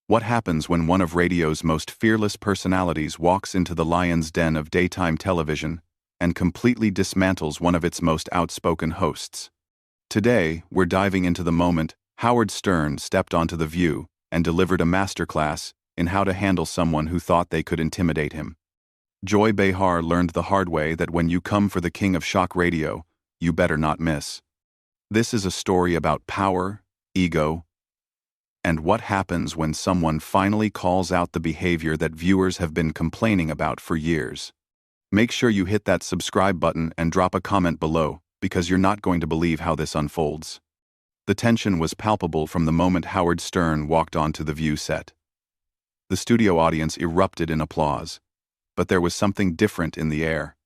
What happens when one of radio's most fearless personalities walks into the lion's den of daytime television and completely dismantles one of its most outspoken hosts? Today, we're diving into the moment Howard Stern stepped onto The View and delivered a masterclass in how to handle someone who thought they could intimidate him. Joy Behar learned the hard way that when you come for the king of shock radio, you better not miss. This is a story about power, ego, and what happens when someone finally calls out the behavior that viewers have been complaining about for years. Make sure you hit that subscribe button and drop a comment below, because you're not going to believe how this unfolds. The tension was palpable from the moment Howard Stern walked onto the View set. The studio audience erupted in applause, but there was something different in the air.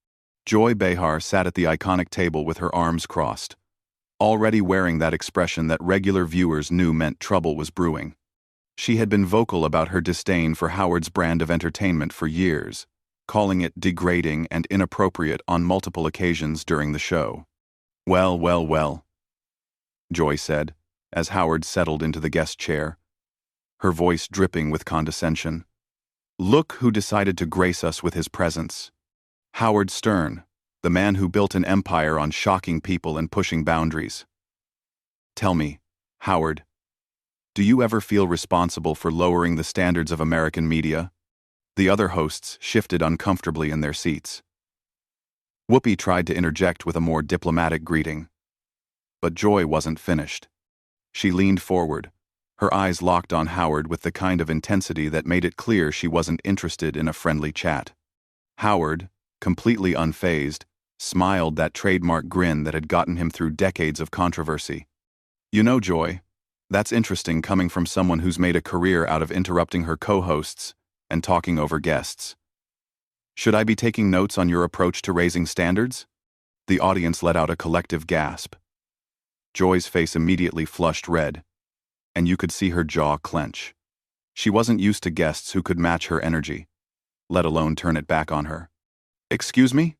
Joy Behar sat at the iconic table with her arms crossed, already wearing that expression that regular viewers knew meant trouble was brewing. She had been vocal about her disdain for Howard's brand of entertainment for years, calling it degrading and inappropriate on multiple occasions during the show. Well, Joy said, as Howard settled into the guest chair, her voice dripping with condescension. Look who decided to grace us with his presence. Howard Stern, the man who built an empire on shocking people and pushing boundaries. Tell me, Howard, do you ever feel responsible for lowering the standards of American media? The other hosts shifted uncomfortably in their seats. Whoopi tried to interject with a more diplomatic greeting. But Joy wasn't finished. She leaned forward, her eyes locked on Howard with the kind of intensity that made it clear she wasn't interested in a friendly chat. Howard, completely unfazed, smiled that trademark grin that had gotten him through decades of controversy. You know, Joy, that's interesting coming from someone who's made a career out of interrupting her co-hosts and talking over guests. Should I be taking notes on your approach to raising standards? The audience let out a collective gasp. Joy's face immediately flushed red, and you could see her jaw clench. She wasn't used to guests who could match her energy, let alone turn it back on her. Excuse me?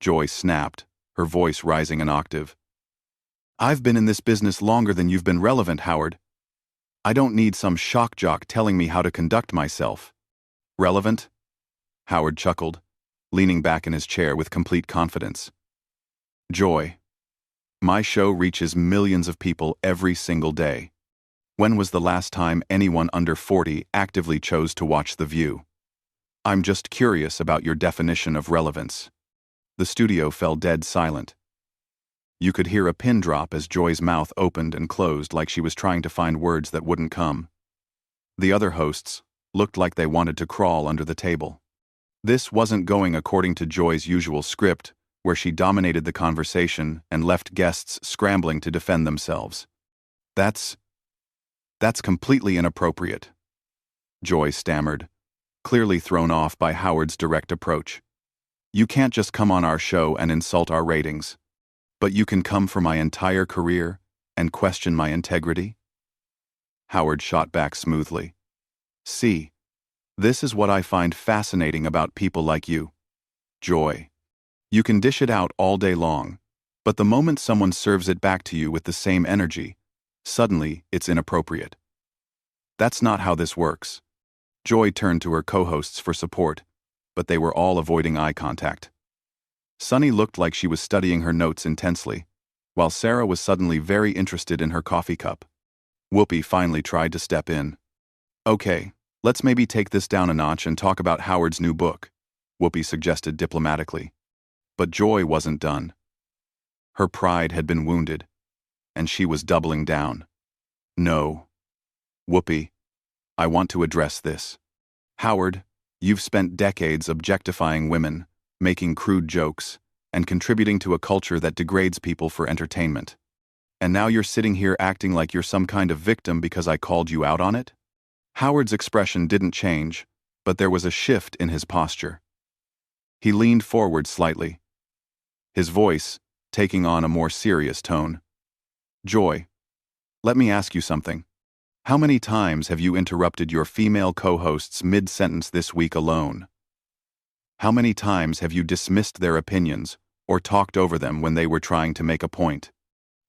Joy snapped, her voice rising an octave. I've been in this business longer than you've been relevant, Howard. I don't need some shock jock telling me how to conduct myself. Relevant? Howard chuckled, leaning back in his chair with complete confidence. Joy, my show reaches millions of people every single day. When was the last time anyone under 40 actively chose to watch The View? I'm just curious about your definition of relevance. The studio fell dead silent. You could hear a pin drop as Joy's mouth opened and closed like she was trying to find words that wouldn't come. The other hosts looked like they wanted to crawl under the table. This wasn't going according to Joy's usual script, where she dominated the conversation and left guests scrambling to defend themselves. That's completely inappropriate, Joy stammered, clearly thrown off by Howard's direct approach. You can't just come on our show and insult our ratings, but you can come for my entire career and question my integrity? Howard shot back smoothly. See, this is what I find fascinating about people like you, Joy. You can dish it out all day long, but the moment someone serves it back to you with the same energy, suddenly it's inappropriate. That's not how this works. Joy turned to her co-hosts for support, but they were all avoiding eye contact. Sunny looked like she was studying her notes intensely, while Sarah was suddenly very interested in her coffee cup. Whoopi finally tried to step in. Okay, let's maybe take this down a notch and talk about Howard's new book, Whoopi suggested diplomatically. But Joy wasn't done. Her pride had been wounded, and she was doubling down. No. Whoopi, I want to address this. Howard, you've spent decades objectifying women, making crude jokes, and contributing to a culture that degrades people for entertainment. And now you're sitting here acting like you're some kind of victim because I called you out on it? Howard's expression didn't change, but there was a shift in his posture. He leaned forward slightly, his voice taking on a more serious tone. Joy, let me ask you something. How many times have you interrupted your female co-hosts mid-sentence this week alone? How many times have you dismissed their opinions or talked over them when they were trying to make a point?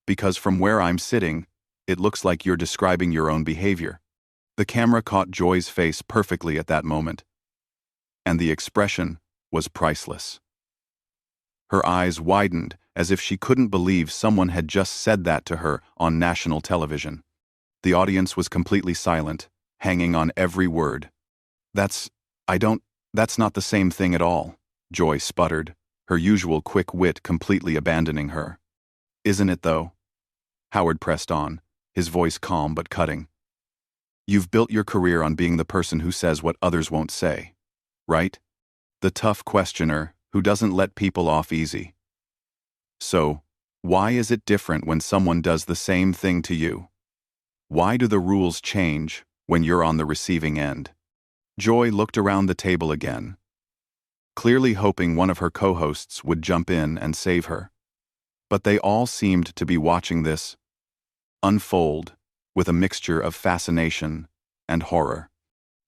Because from where I'm sitting, it looks like you're describing your own behavior. The camera caught Joy's face perfectly at that moment, and the expression was priceless. Her eyes widened as if she couldn't believe someone had just said that to her on national television. The audience was completely silent, hanging on every word. That's not the same thing at all, Joy sputtered, her usual quick wit completely abandoning her. Isn't it though? Howard pressed on, his voice calm but cutting. You've built your career on being the person who says what others won't say, right? The tough questioner who doesn't let people off easy. So, why is it different when someone does the same thing to you? Why do the rules change when you're on the receiving end? Joy looked around the table again, clearly hoping one of her co-hosts would jump in and save her. But they all seemed to be watching this unfold with a mixture of fascination and horror.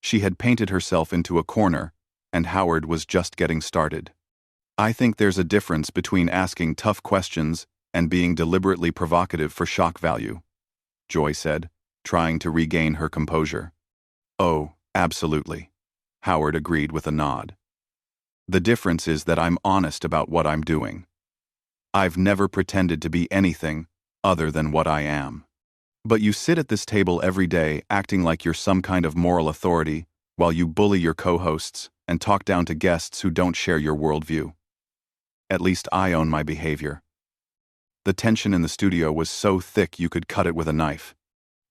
She had painted herself into a corner, and Howard was just getting started. I think there's a difference between asking tough questions and being deliberately provocative for shock value, Joy said, trying to regain her composure. Oh, absolutely, Howard agreed with a nod. The difference is that I'm honest about what I'm doing. I've never pretended to be anything other than what I am. But you sit at this table every day acting like you're some kind of moral authority while you bully your co-hosts and talk down to guests who don't share your worldview. At least I own my behavior. The tension in the studio was so thick you could cut it with a knife.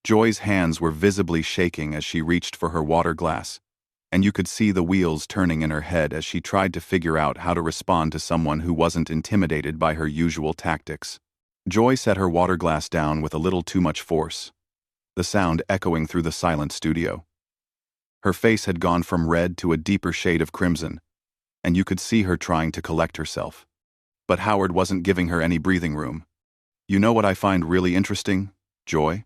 Joy's hands were visibly shaking as she reached for her water glass, and you could see the wheels turning in her head as she tried to figure out how to respond to someone who wasn't intimidated by her usual tactics. Joy set her water glass down with a little too much force, the sound echoing through the silent studio. Her face had gone from red to a deeper shade of crimson, and you could see her trying to collect herself. But Howard wasn't giving her any breathing room. You know what I find really interesting, Joy?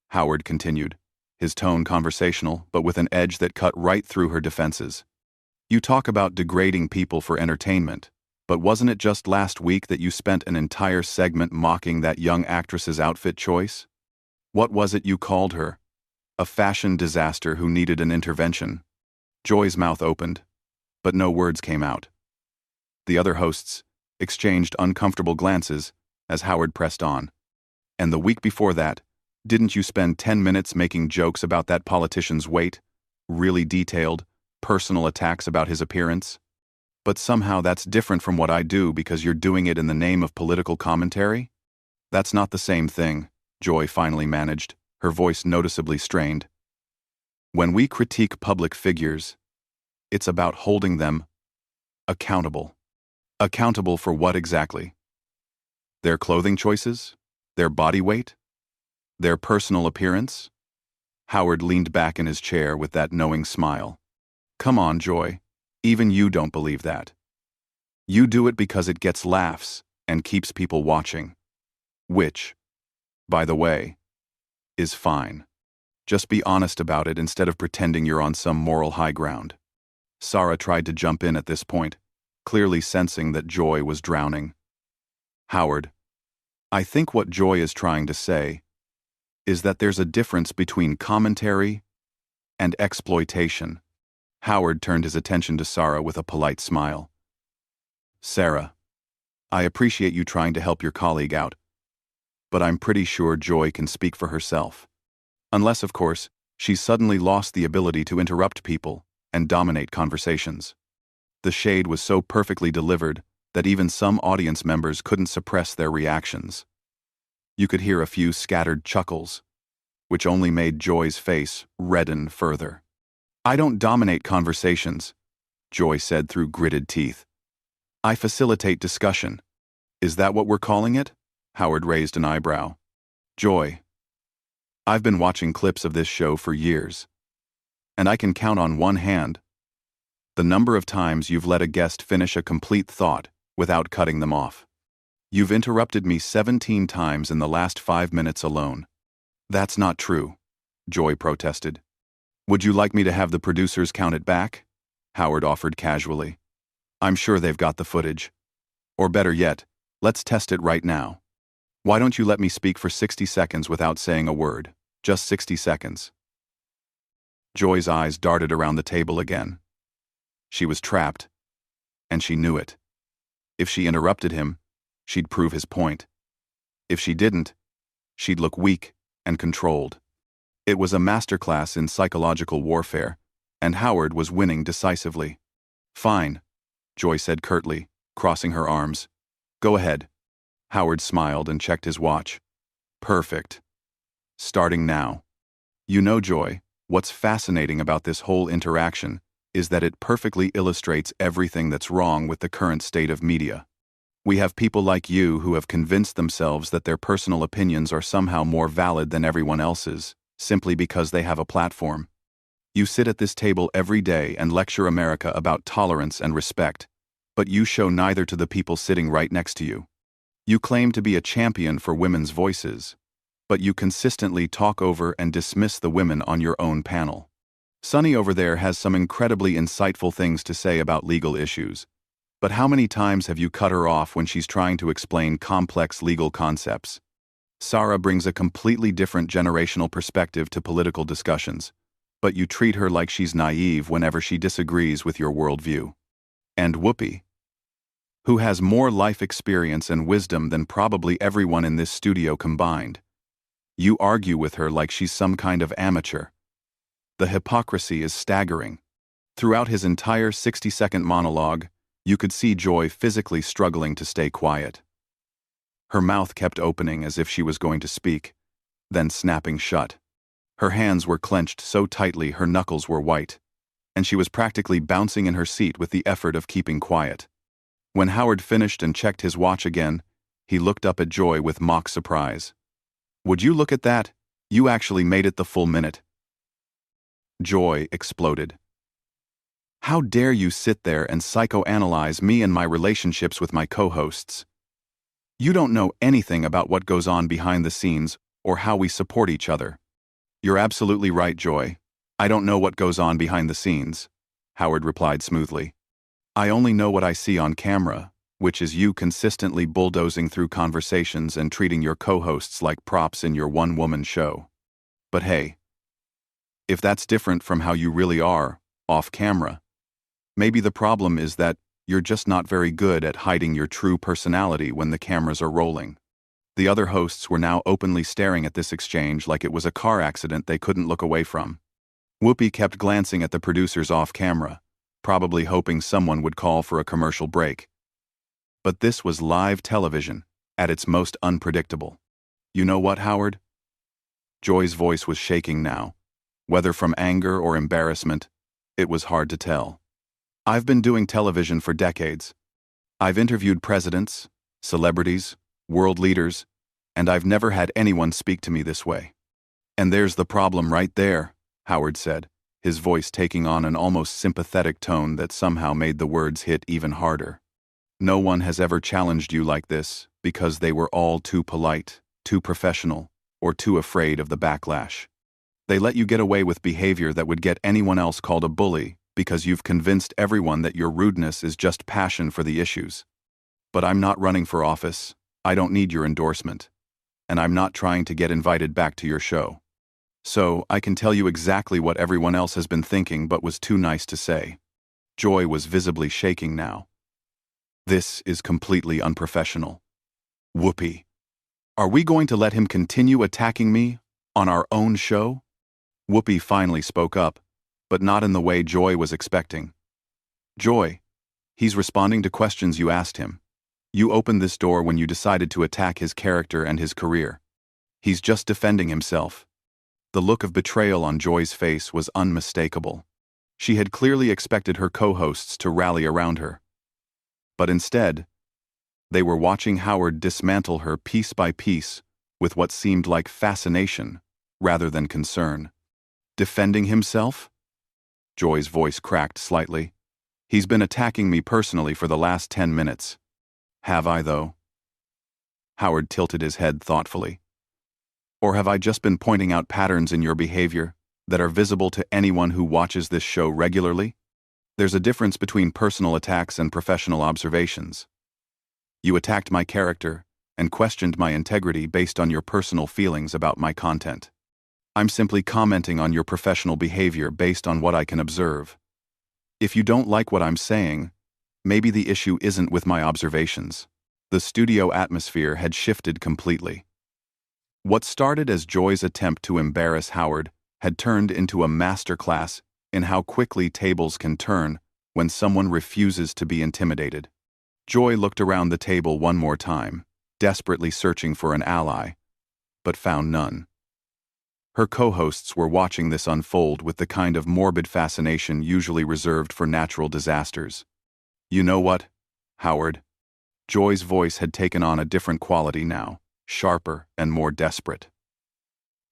Howard continued, his tone conversational but with an edge that cut right through her defenses. You talk about degrading people for entertainment, but wasn't it just last week that you spent an entire segment mocking that young actress's outfit choice? What was it you called her? A fashion disaster who needed an intervention. Joy's mouth opened, but no words came out. The other hosts exchanged uncomfortable glances as Howard pressed on. And the week before that, didn't you spend 10 minutes making jokes about that politician's weight? Really detailed, personal attacks about his appearance? But somehow that's different from what I do because you're doing it in the name of political commentary? That's not the same thing, Joy finally managed, her voice noticeably strained. When we critique public figures, it's about holding them accountable. Accountable for what exactly? Their clothing choices? Their body weight? Their personal appearance? Howard leaned back in his chair with that knowing smile. Come on, Joy. Even you don't believe that. You do it because it gets laughs and keeps people watching. Which, by the way, is fine. Just be honest about it instead of pretending you're on some moral high ground. Sarah tried to jump in at this point, clearly sensing that Joy was drowning. Howard, I think what Joy is trying to say is that there's a difference between commentary and exploitation. Howard turned his attention to Sarah with a polite smile. Sarah, I appreciate you trying to help your colleague out, but I'm pretty sure Joy can speak for herself. Unless, of course, she's suddenly lost the ability to interrupt people and dominate conversations. The shade was so perfectly delivered that even some audience members couldn't suppress their reactions. You could hear a few scattered chuckles, which only made Joy's face redden further. I don't dominate conversations, Joy said through gritted teeth. I facilitate discussion. Is that what we're calling it? Howard raised an eyebrow. Joy, I've been watching clips of this show for years, and I can count on one hand the number of times you've let a guest finish a complete thought without cutting them off. You've interrupted me 17 times in the last 5 minutes alone. That's not true, Joy protested. Would you like me to have the producers count it back? Howard offered casually. I'm sure they've got the footage. Or better yet, let's test it right now. Why don't you let me speak for 60 seconds without saying a word? Just 60 seconds. Joy's eyes darted around the table again. She was trapped, and she knew it. If she interrupted him, she'd prove his point. If she didn't, she'd look weak and controlled. It was a masterclass in psychological warfare, and Howard was winning decisively. "Fine," Joy said curtly, crossing her arms. "Go ahead." Howard smiled and checked his watch. "Perfect. Starting now." You know, Joy, what's fascinating about this whole interaction is that it perfectly illustrates everything that's wrong with the current state of media. We have people like you who have convinced themselves that their personal opinions are somehow more valid than everyone else's, simply because they have a platform. You sit at this table every day and lecture America about tolerance and respect, but you show neither to the people sitting right next to you. You claim to be a champion for women's voices, but you consistently talk over and dismiss the women on your own panel. Sunny over there has some incredibly insightful things to say about legal issues, but how many times have you cut her off when she's trying to explain complex legal concepts? Sarah brings a completely different generational perspective to political discussions, but you treat her like she's naive whenever she disagrees with your worldview. And Whoopi, who has more life experience and wisdom than probably everyone in this studio combined, you argue with her like she's some kind of amateur. The hypocrisy is staggering. Throughout his entire 60-second monologue, you could see Joy physically struggling to stay quiet. Her mouth kept opening as if she was going to speak, then snapping shut. Her hands were clenched so tightly her knuckles were white, and she was practically bouncing in her seat with the effort of keeping quiet. When Howard finished and checked his watch again, he looked up at Joy with mock surprise. "Would you look at that? You actually made it the full minute." Joy exploded. "How dare you sit there and psychoanalyze me and my relationships with my co-hosts? You don't know anything about what goes on behind the scenes or how we support each other." "You're absolutely right, Joy. I don't know what goes on behind the scenes," Howard replied smoothly. "I only know what I see on camera, which is you consistently bulldozing through conversations and treating your co-hosts like props in your one-woman show. But hey, if that's different from how you really are, off camera, maybe the problem is that you're just not very good at hiding your true personality when the cameras are rolling." The other hosts were now openly staring at this exchange like it was a car accident they couldn't look away from. Whoopi kept glancing at the producers off camera, probably hoping someone would call for a commercial break. But this was live television, at its most unpredictable. "You know what, Howard?" Joy's voice was shaking now. Whether from anger or embarrassment, it was hard to tell. "I've been doing television for decades. I've interviewed presidents, celebrities, world leaders, and I've never had anyone speak to me this way." "And there's the problem right there," Howard said, his voice taking on an almost sympathetic tone that somehow made the words hit even harder. "No one has ever challenged you like this because they were all too polite, too professional, or too afraid of the backlash. They let you get away with behavior that would get anyone else called a bully because you've convinced everyone that your rudeness is just passion for the issues. But I'm not running for office. I don't need your endorsement. And I'm not trying to get invited back to your show. So I can tell you exactly what everyone else has been thinking but was too nice to say." Joy was visibly shaking now. "This is completely unprofessional. Whoopi, are we going to let him continue attacking me on our own show?" Whoopi finally spoke up, but not in the way Joy was expecting. "Joy, he's responding to questions you asked him. You opened this door when you decided to attack his character and his career. He's just defending himself." The look of betrayal on Joy's face was unmistakable. She had clearly expected her co-hosts to rally around her. But instead, they were watching Howard dismantle her piece by piece with what seemed like fascination rather than concern. "Defending himself?" Joy's voice cracked slightly. "He's been attacking me personally for the last 10 minutes. Have I, though?" Howard tilted his head thoughtfully. "Or have I just been pointing out patterns in your behavior that are visible to anyone who watches this show regularly? There's a difference between personal attacks and professional observations. You attacked my character and questioned my integrity based on your personal feelings about my content. I'm simply commenting on your professional behavior based on what I can observe. If you don't like what I'm saying, maybe the issue isn't with my observations. The studio atmosphere had shifted completely. What started as Joy's attempt to embarrass Howard had turned into a masterclass in how quickly tables can turn when someone refuses to be intimidated. Joy looked around the table one more time, desperately searching for an ally, but found none. Her co-hosts were watching this unfold with the kind of morbid fascination usually reserved for natural disasters. You know what, Howard? Joy's voice had taken on a different quality now, sharper and more desperate.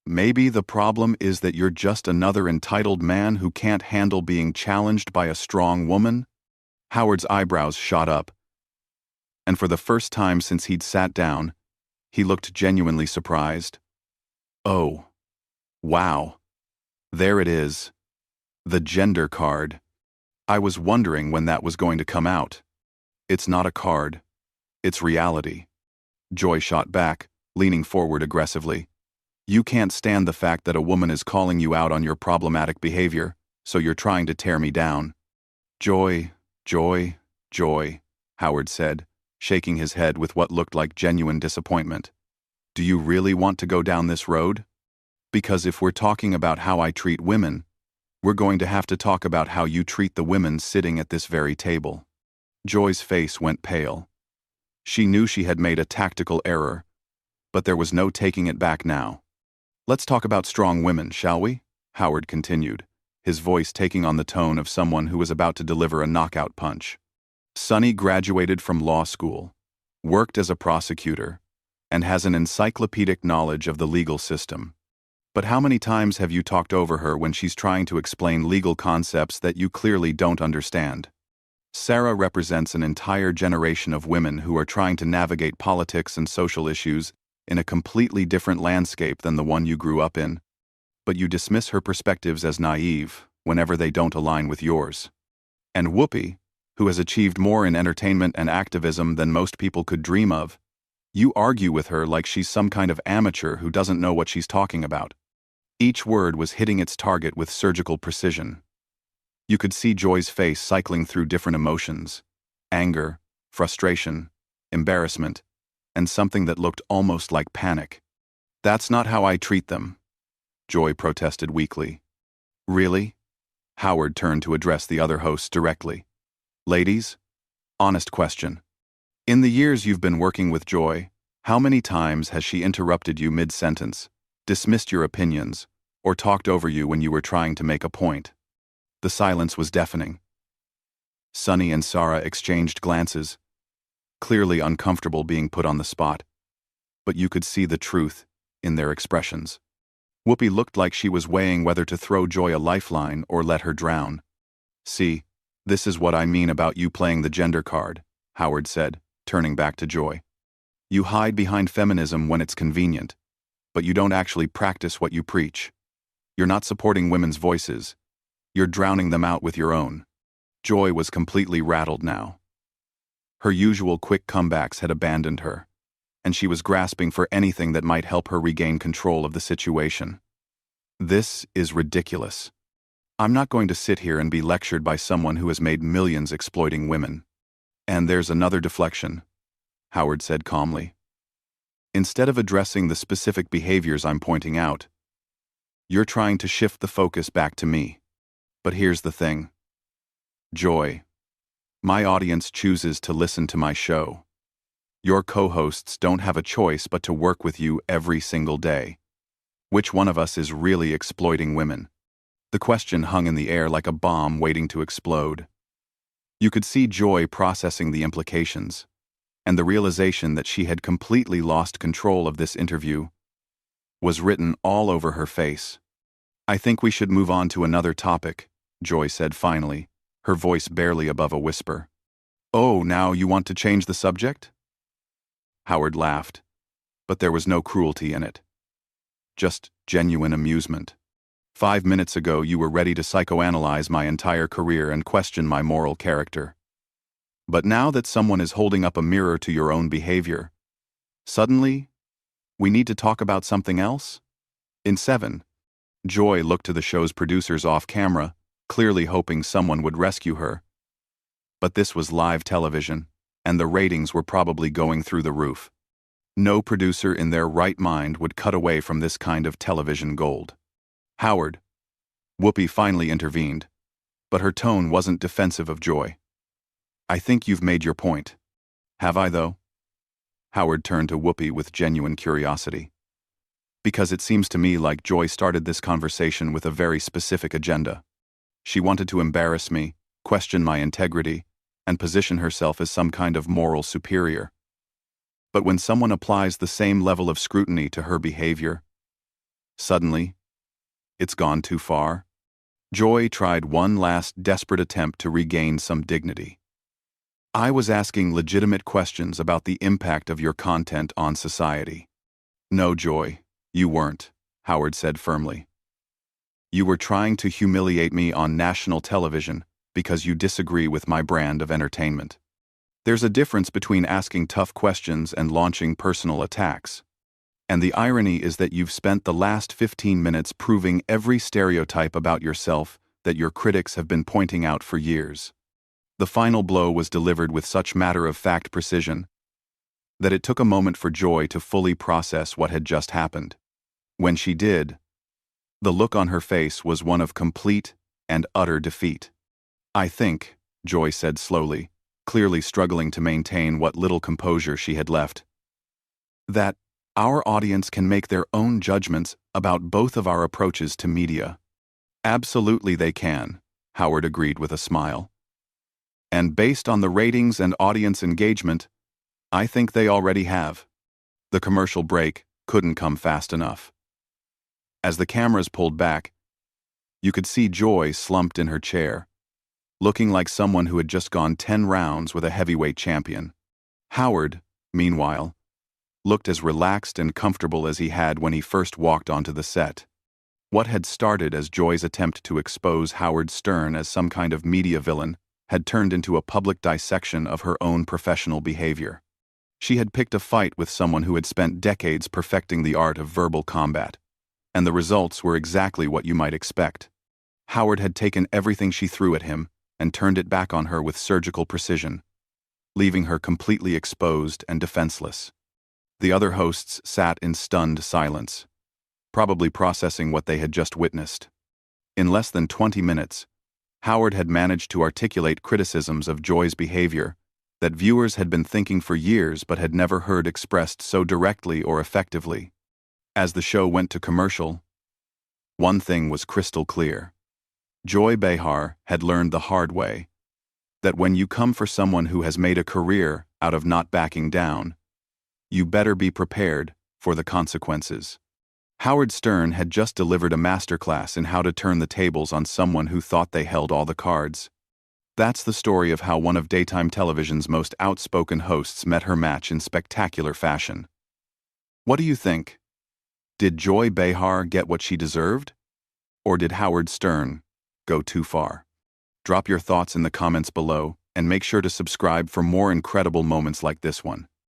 Maybe the problem is that you're just another entitled man who can't handle being challenged by a strong woman? Howard's eyebrows shot up, and for the first time since he'd sat down, he looked genuinely surprised. Oh. Wow. There it is. The gender card. I was wondering when that was going to come out. It's not a card. It's reality. Joy shot back, leaning forward aggressively. You can't stand the fact that a woman is calling you out on your problematic behavior, so you're trying to tear me down. Joy, Howard said, shaking his head with what looked like genuine disappointment. Do you really want to go down this road? Because if we're talking about how I treat women, we're going to have to talk about how you treat the women sitting at this very table. Joy's face went pale. She knew she had made a tactical error, but there was no taking it back now. Let's talk about strong women, shall we? Howard continued, his voice taking on the tone of someone who was about to deliver a knockout punch. Sonny graduated from law school, worked as a prosecutor, and has an encyclopedic knowledge of the legal system. But how many times have you talked over her when she's trying to explain legal concepts that you clearly don't understand? Sarah represents an entire generation of women who are trying to navigate politics and social issues in a completely different landscape than the one you grew up in. But you dismiss her perspectives as naive whenever they don't align with yours. And Whoopi, who has achieved more in entertainment and activism than most people could dream of, you argue with her like she's some kind of amateur who doesn't know what she's talking about. Each word was hitting its target with surgical precision. You could see Joy's face cycling through different emotions: anger, frustration, embarrassment, and something that looked almost like panic. That's not how I treat them, Joy protested weakly. Really? Howard turned to address the other hosts directly. Ladies, honest question. In the years you've been working with Joy, how many times has she interrupted you mid-sentence, dismissed your opinions, or talked over you when you were trying to make a point? The silence was deafening. Sonny and Sarah exchanged glances, clearly uncomfortable being put on the spot, but you could see the truth in their expressions. Whoopi looked like she was weighing whether to throw Joy a lifeline or let her drown. See, this is what I mean about you playing the gender card, Howard said, turning back to Joy. You hide behind feminism when it's convenient, but you don't actually practice what you preach. You're not supporting women's voices. You're drowning them out with your own. Joy was completely rattled now. Her usual quick comebacks had abandoned her, and she was grasping for anything that might help her regain control of the situation. This is ridiculous. I'm not going to sit here and be lectured by someone who has made millions exploiting women. And there's another deflection, Howard said calmly. Instead of addressing the specific behaviors I'm pointing out, you're trying to shift the focus back to me. But here's the thing. Joy, my audience chooses to listen to my show. Your co-hosts don't have a choice but to work with you every single day. Which one of us is really exploiting women? The question hung in the air like a bomb waiting to explode. You could see Joy processing the implications, and the realization that she had completely lost control of this interview was written all over her face. I think we should move on to another topic, Joy said finally, her voice barely above a whisper. Oh, now you want to change the subject? Howard laughed, but there was no cruelty in it. Just genuine amusement. 5 minutes ago you were ready to psychoanalyze my entire career and question my moral character. But now that someone is holding up a mirror to your own behavior, suddenly, we need to talk about something else? In 7, Joy looked to the show's producers off camera, clearly hoping someone would rescue her. But this was live television, and the ratings were probably going through the roof. No producer in their right mind would cut away from this kind of television gold. Howard. Whoopi finally intervened, but her tone wasn't defensive of Joy. I think you've made your point. Have I, though? Howard turned to Whoopi with genuine curiosity. Because it seems to me like Joy started this conversation with a very specific agenda. She wanted to embarrass me, question my integrity, and position herself as some kind of moral superior. But when someone applies the same level of scrutiny to her behavior, suddenly, it's gone too far. Joy tried one last desperate attempt to regain some dignity. I was asking legitimate questions about the impact of your content on society. No, Joy, you weren't, Howard said firmly. You were trying to humiliate me on national television because you disagree with my brand of entertainment. There's a difference between asking tough questions and launching personal attacks. And the irony is that you've spent the last 15 minutes proving every stereotype about yourself that your critics have been pointing out for years. The final blow was delivered with such matter-of-fact precision that it took a moment for Joy to fully process what had just happened. When she did, the look on her face was one of complete and utter defeat. I think, Joy said slowly, clearly struggling to maintain what little composure she had left, that our audience can make their own judgments about both of our approaches to media. Absolutely they can, Howard agreed with a smile. And based on the ratings and audience engagement, I think they already have. The commercial break couldn't come fast enough. As the cameras pulled back, you could see Joy slumped in her chair, looking like someone who had just gone 10 rounds with a heavyweight champion. Howard, meanwhile, looked as relaxed and comfortable as he had when he first walked onto the set. What had started as Joy's attempt to expose Howard Stern as some kind of media villain had turned into a public dissection of her own professional behavior. She had picked a fight with someone who had spent decades perfecting the art of verbal combat, and the results were exactly what you might expect. Howard had taken everything she threw at him and turned it back on her with surgical precision, leaving her completely exposed and defenseless. The other hosts sat in stunned silence, probably processing what they had just witnessed. In less than 20 minutes, Howard had managed to articulate criticisms of Joy's behavior that viewers had been thinking for years but had never heard expressed so directly or effectively. As the show went to commercial, one thing was crystal clear. Joy Behar had learned the hard way that when you come for someone who has made a career out of not backing down, you better be prepared for the consequences. Howard Stern had just delivered a masterclass in how to turn the tables on someone who thought they held all the cards. That's the story of how one of daytime television's most outspoken hosts met her match in spectacular fashion. What do you think? Did Joy Behar get what she deserved? Or did Howard Stern go too far? Drop your thoughts in the comments below and make sure to subscribe for more incredible moments like this one.